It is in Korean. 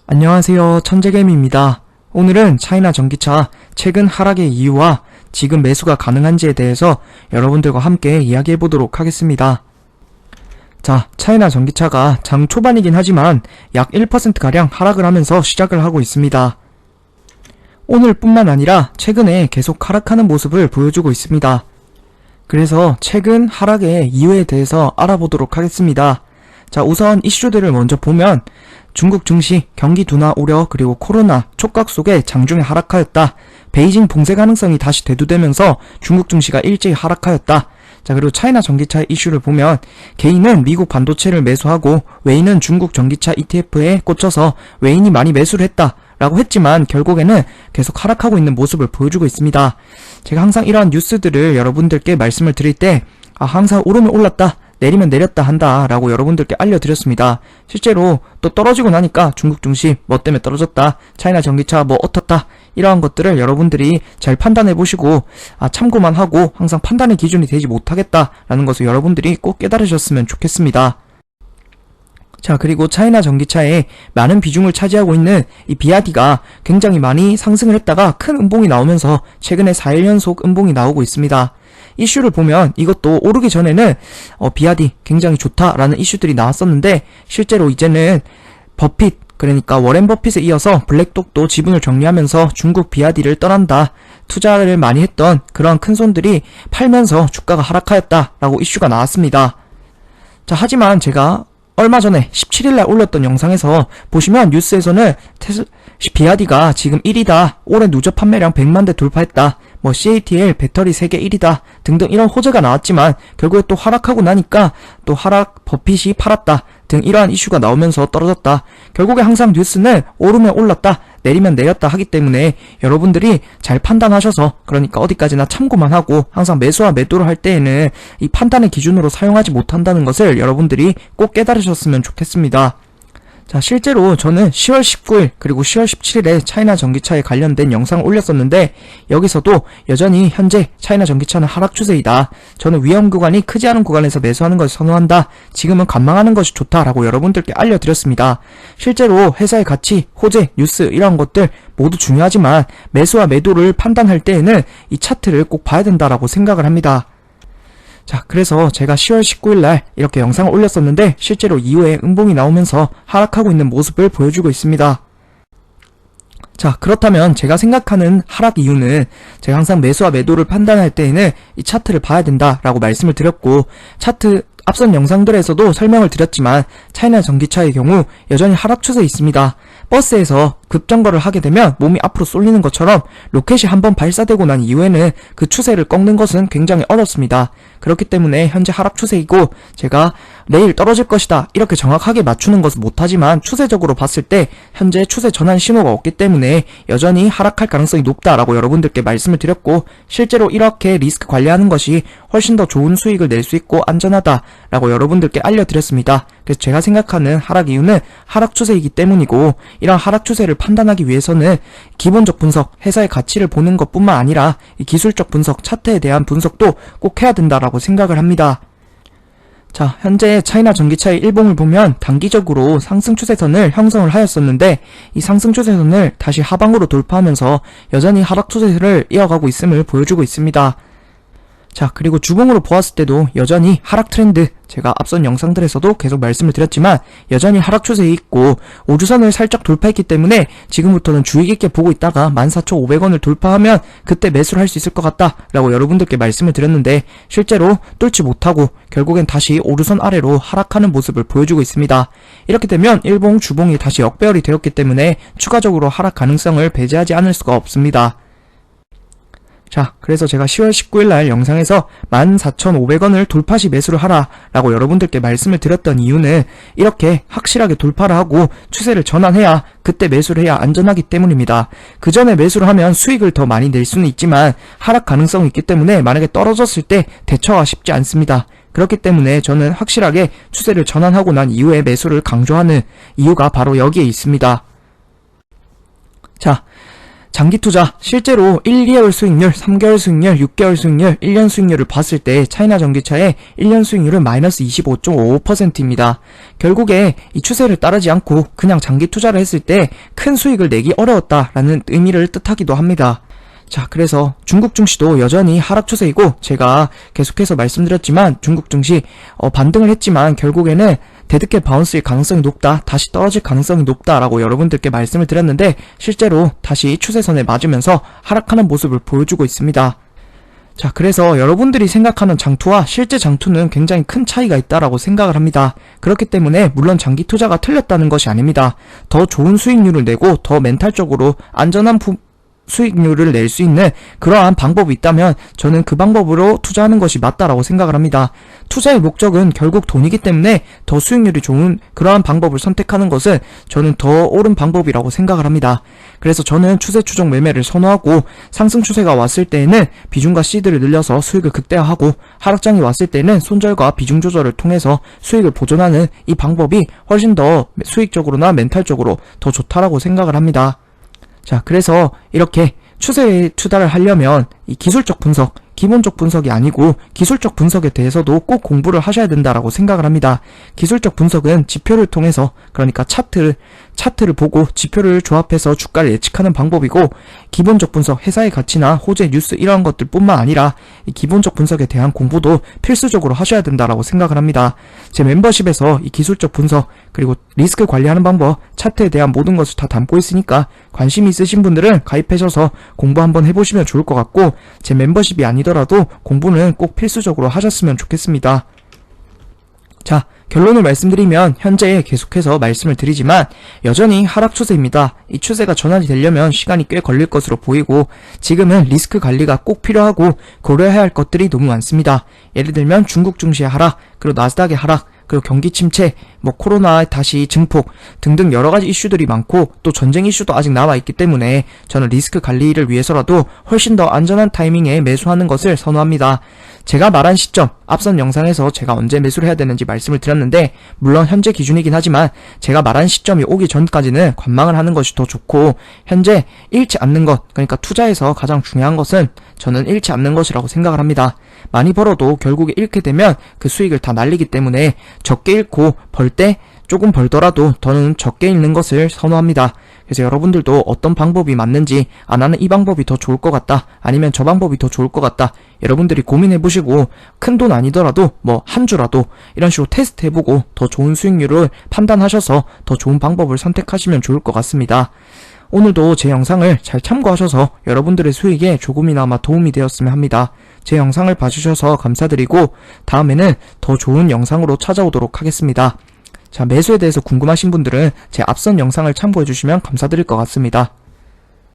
안녕하세요, 천재개미입니다. 오늘은 차이나 전기차 최근 하락의 이유와 지금 매수가 가능한지에 대해서 여러분들과 함께 이야기해보도록 하겠습니다. 자, 차이나 전기차가 장 초반이긴 하지만 약 1%가량 하락을 하면서 시작을 하고 있습니다. 오늘뿐만 아니라 최근에 계속 하락하는 모습을 보여주고 있습니다. 그래서 최근 하락의 이유에 대해서 알아보도록 하겠습니다. 자, 우선 이슈들을 먼저 보면 중국 증시 경기 둔화 우려 그리고 코로나 촉각 속에 장중에 하락하였다. 베이징 봉쇄 가능성이 다시 대두되면서 중국 증시가 일제히 하락하였다. 자, 그리고 차이나 전기차 이슈를 보면 개인은 미국 반도체를 매수하고 외인은 중국 전기차 ETF에 꽂혀서 외인이 많이 매수를 했다 라고 했지만 결국에는 계속 하락하고 있는 모습을 보여주고 있습니다. 제가 항상 이러한 뉴스들을 여러분들께 말씀을 드릴 때 항상 오르면 올랐다 내리면 내렸다 한다 라고 여러분들께 알려드렸습니다. 실제로 또 떨어지고 나니까 중국 증시 뭐 때문에 떨어졌다, 차이나 전기차 뭐 어떻다, 이러한 것들을 여러분들이 잘 판단해보시고 참고만 하고 항상 판단의 기준이 되지 못하겠다 라는 것을 여러분들이 꼭 깨달으셨으면 좋겠습니다. 자, 그리고 차이나 전기차에 많은 비중을 차지하고 있는 이 비아디가 굉장히 많이 상승을 했다가 큰 음봉이 나오면서 최근에 4일 연속 음봉이 나오고 있습니다. 이슈를 보면 이것도 오르기 전에는 비아디 굉장히 좋다라는 이슈들이 나왔었는데 실제로 이제는 버핏, 그러니까 워렌 버핏에 이어서 블랙독도 지분을 정리하면서 중국 비아디를 떠난다, 투자를 많이 했던 그런 큰손들이 팔면서 주가가 하락하였다라고 이슈가 나왔습니다. 자, 하지만 제가 얼마 전에 17일날 올렸던 영상에서 보시면 뉴스에서는 비아디가 지금 1위다, 올해 누적 판매량 100만 대 돌파했다, 뭐 CATL 배터리 세계 1위다 등등 이런 호재가 나왔지만 결국에 또 하락하고 나니까 또 버핏이 팔았다 등 이러한 이슈가 나오면서 떨어졌다. 결국에 항상 뉴스는 오르면 올랐다 내리면 내렸다 하기 때문에 여러분들이 잘 판단하셔서, 그러니까 어디까지나 참고만 하고 항상 매수와 매도를 할 때에는 이 판단의 기준으로 사용하지 못한다는 것을 여러분들이 꼭 깨달으셨으면 좋겠습니다. 자, 실제로 저는 10월 19일 그리고 10월 17일에 차이나 전기차에 관련된 영상을 올렸었는데 여기서도 여전히 현재 차이나 전기차는 하락 추세이다, 저는 위험 구간이 크지 않은 구간에서 매수하는 것을 선호한다, 지금은 관망하는 것이 좋다라고 여러분들께 알려드렸습니다. 실제로 회사의 가치, 호재, 뉴스 이런 것들 모두 중요하지만 매수와 매도를 판단할 때에는 이 차트를 꼭 봐야 된다라고 생각을 합니다. 자, 그래서 제가 10월 19일날 이렇게 영상을 올렸었는데 실제로 이후에 음봉이 나오면서 하락하고 있는 모습을 보여주고 있습니다. 자, 그렇다면 제가 생각하는 하락 이유는 제가 항상 매수와 매도를 판단할 때에는 이 차트를 봐야 된다라고 말씀을 드렸고, 차트 앞선 영상들에서도 설명을 드렸지만 차이나 전기차의 경우 여전히 하락 추세에 있습니다. 버스에서 급정거를 하게 되면 몸이 앞으로 쏠리는 것처럼 로켓이 한번 발사되고 난 이후에는 그 추세를 꺾는 것은 굉장히 어렵습니다. 그렇기 때문에 현재 하락 추세이고 제가 내일 떨어질 것이다 이렇게 정확하게 맞추는 것은 못하지만 추세적으로 봤을 때 현재 추세 전환 신호가 없기 때문에 여전히 하락할 가능성이 높다라고 여러분들께 말씀을 드렸고, 실제로 이렇게 리스크 관리하는 것이 훨씬 더 좋은 수익을 낼 수 있고 안전하다라고 여러분들께 알려드렸습니다. 그래서 제가 생각하는 하락 이유는 하락 추세이기 때문이고, 이런 하락 추세를 판단하기 위해서는 기본적 분석, 회사의 가치를 보는 것뿐만 아니라 이 기술적 분석, 차트에 대한 분석도 꼭 해야 된다라고 생각을 합니다. 자, 현재 차이나 전기차의 일봉을 보면 단기적으로 상승 추세선을 형성을 하였었는데 이 상승 추세선을 다시 하방으로 돌파하면서 여전히 하락 추세를 이어가고 있음을 보여주고 있습니다. 자, 그리고 주봉으로 보았을 때도 여전히 하락 트렌드, 제가 앞선 영상들에서도 계속 말씀을 드렸지만 여전히 하락 추세에 있고 5주선을 살짝 돌파했기 때문에 지금부터는 주의 깊게 보고 있다가 14,500원을 돌파하면 그때 매수를 할 수 있을 것 같다 라고 여러분들께 말씀을 드렸는데 실제로 뚫지 못하고 결국엔 다시 5주선 아래로 하락하는 모습을 보여주고 있습니다. 이렇게 되면 일봉, 주봉이 다시 역배열이 되었기 때문에 추가적으로 하락 가능성을 배제하지 않을 수가 없습니다. 자, 그래서 제가 10월 19일날 영상에서 14,500원을 돌파시 매수를 하라 라고 여러분들께 말씀을 드렸던 이유는 이렇게 확실하게 돌파를 하고 추세를 전환해야 그때 매수를 해야 안전하기 때문입니다. 그 전에 매수를 하면 수익을 더 많이 낼 수는 있지만 하락 가능성이 있기 때문에 만약에 떨어졌을 때 대처가 쉽지 않습니다. 그렇기 때문에 저는 확실하게 추세를 전환하고 난 이후에 매수를 강조하는 이유가 바로 여기에 있습니다. 자, 장기 투자, 실제로 1, 2개월 수익률, 3개월 수익률, 6개월 수익률, 1년 수익률을 봤을 때 차이나 전기차의 1년 수익률은 마이너스 25.55%입니다. 결국에 이 추세를 따르지 않고 그냥 장기 투자를 했을 때 큰 수익을 내기 어려웠다라는 의미를 뜻하기도 합니다. 자, 그래서 중국 증시도 여전히 하락 추세이고, 제가 계속해서 말씀드렸지만 중국 증시 반등을 했지만 결국에는 데드캣 바운스일 가능성이 높다, 다시 떨어질 가능성이 높다라고 여러분들께 말씀을 드렸는데 실제로 다시 추세선에 맞으면서 하락하는 모습을 보여주고 있습니다. 자, 그래서 여러분들이 생각하는 장투와 실제 장투는 굉장히 큰 차이가 있다라고 생각을 합니다. 그렇기 때문에 물론 장기 투자가 틀렸다는 것이 아닙니다. 더 좋은 수익률을 내고 더 멘탈적으로 안전한 수익률을 낼 수 있는 그러한 방법이 있다면 저는 그 방법으로 투자하는 것이 맞다라고 생각을 합니다. 투자의 목적은 결국 돈이기 때문에 더 수익률이 좋은 그러한 방법을 선택하는 것은 저는 더 옳은 방법이라고 생각을 합니다. 그래서 저는 추세 추종 매매를 선호하고, 상승 추세가 왔을 때에는 비중과 시드를 늘려서 수익을 극대화하고, 하락장이 왔을 때는 손절과 비중 조절을 통해서 수익을 보존하는 이 방법이 훨씬 더 수익적으로나 멘탈적으로 더 좋다라고 생각을 합니다. 자, 그래서 이렇게 추세에 투자를 하려면 이 기술적 분석, 기본적 분석이 아니고 기술적 분석에 대해서도 꼭 공부를 하셔야 된다라고 생각을 합니다. 기술적 분석은 지표를 통해서, 그러니까 차트를 보고 지표를 조합해서 주가를 예측하는 방법이고, 기본적 분석, 회사의 가치나 호재, 뉴스 이러한 것들 뿐만 아니라 이 기본적 분석에 대한 공부도 필수적으로 하셔야 된다라고 생각을 합니다. 제 멤버십에서 이 기술적 분석, 그리고 리스크 관리하는 방법, 차트에 대한 모든 것을 다 담고 있으니까 관심이 있으신 분들은 가입하셔서 공부 한번 해보시면 좋을 것 같고, 제 멤버십이 아니더라도 공부는 꼭 필수적으로 하셨으면 좋겠습니다. 자, 결론을 말씀드리면 현재 계속해서 말씀을 드리지만 여전히 하락 추세입니다. 이 추세가 전환이 되려면 시간이 꽤 걸릴 것으로 보이고, 지금은 리스크 관리가 꼭 필요하고 고려해야 할 것들이 너무 많습니다. 예를 들면 중국 증시의 하락, 그리고 나스닥의 하락, 그리고 경기 침체, 코로나 다시 증폭 등등 여러가지 이슈들이 많고, 또 전쟁 이슈도 아직 남아있기 때문에 저는 리스크 관리를 위해서라도 훨씬 더 안전한 타이밍에 매수하는 것을 선호합니다. 제가 말한 시점, 앞선 영상에서 제가 언제 매수를 해야 되는지 말씀을 드렸는데, 물론 현재 기준이긴 하지만 제가 말한 시점이 오기 전까지는 관망을 하는 것이 더 좋고, 현재 잃지 않는 것, 그러니까 투자에서 가장 중요한 것은 저는 잃지 않는 것이라고 생각을 합니다. 많이 벌어도 결국에 잃게 되면 그 수익을 다 날리기 때문에 적게 잃고 벌 때 조금 벌더라도 저는 적게 잃는 것을 선호합니다. 그래서 여러분들도 어떤 방법이 맞는지, 나는 이 방법이 더 좋을 것 같다, 아니면 저 방법이 더 좋을 것 같다, 여러분들이 고민해보시고 큰 돈 아니더라도 한 주라도 이런 식으로 테스트해보고 더 좋은 수익률을 판단하셔서 더 좋은 방법을 선택하시면 좋을 것 같습니다. 오늘도 제 영상을 잘 참고하셔서 여러분들의 수익에 조금이나마 도움이 되었으면 합니다. 제 영상을 봐주셔서 감사드리고 다음에는 더 좋은 영상으로 찾아오도록 하겠습니다. 자, 매수에 대해서 궁금하신 분들은 제 앞선 영상을 참고해주시면 감사드릴 것 같습니다.